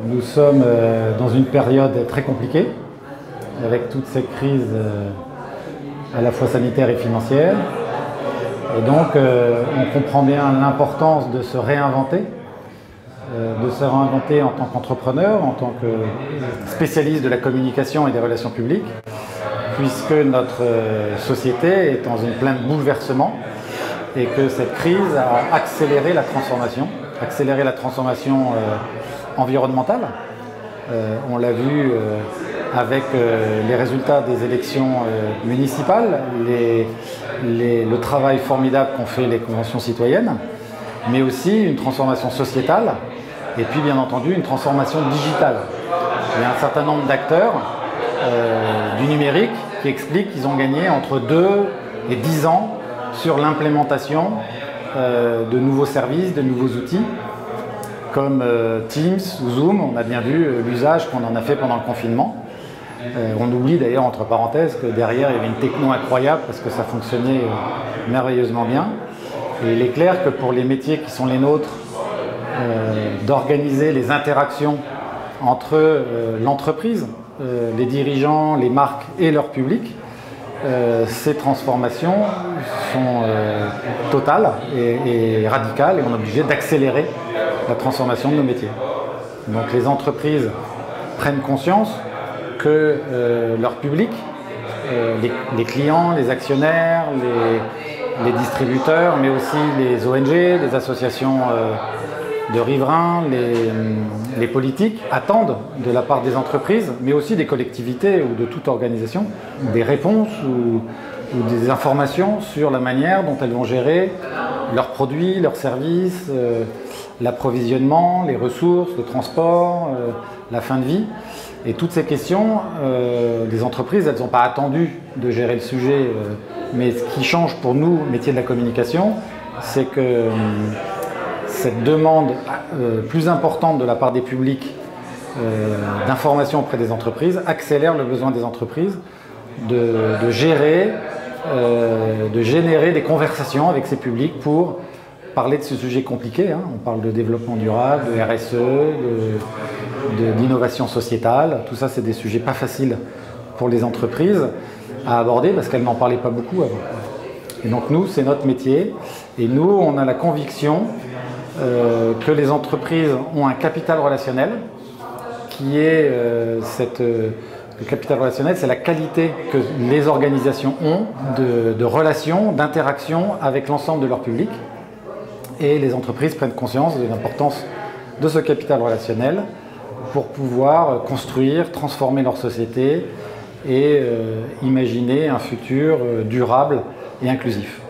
Nous sommes dans une période très compliquée, avec toutes ces crises à la fois sanitaires et financières. Et donc, on comprend bien l'importance de se réinventer en tant qu'entrepreneur, en tant que spécialiste de la communication et des relations publiques, puisque notre société est dans une plein bouleversement et que cette crise a accéléré la transformation environnementale. On l'a vu avec les résultats des élections municipales, le travail formidable qu'ont fait les conventions citoyennes, mais aussi une transformation sociétale et puis bien entendu une transformation digitale. Il y a un certain nombre d'acteurs du numérique qui expliquent qu'ils ont gagné entre 2 et 10 ans sur l'implémentation de nouveaux services, de nouveaux outils comme Teams ou Zoom. On a bien vu l'usage qu'on en a fait pendant le confinement. On oublie d'ailleurs, entre parenthèses, que derrière il y avait une techno incroyable parce que ça fonctionnait merveilleusement bien. Et il est clair que pour les métiers qui sont les nôtres, d'organiser les interactions entre l'entreprise, les dirigeants, les marques et leur public, ces transformations sont totales et radicales et on est obligé d'accélérer la transformation de nos métiers. Donc les entreprises prennent conscience que leur public, les clients, les actionnaires, les distributeurs, mais aussi les ONG, les associations de riverains, les politiques attendent de la part des entreprises, mais aussi des collectivités ou de toute organisation, des réponses ou des informations sur la manière dont elles vont gérer leurs produits, leurs services, l'approvisionnement, les ressources, le transport, la fin de vie. Et toutes ces questions, les entreprises, elles n'ont pas attendu de gérer le sujet. Mais ce qui change pour nous, métier de la communication, c'est que cette demande plus importante de la part des publics d'information auprès des entreprises accélère le besoin des entreprises de générer des conversations avec ces publics pour parler de ce sujet compliqué. On parle de développement durable, de RSE, d'innovation sociétale. Tout ça, c'est des sujets pas faciles pour les entreprises à aborder parce qu'elles n'en parlaient pas beaucoup avant. Et donc nous, c'est notre métier. Et nous, on a la conviction que les entreprises ont un capital relationnel qui est le capital relationnel, c'est la qualité que les organisations ont de relations, d'interaction avec l'ensemble de leur public. Et les entreprises prennent conscience de l'importance de ce capital relationnel pour pouvoir construire, transformer leur société et imaginer un futur durable et inclusif.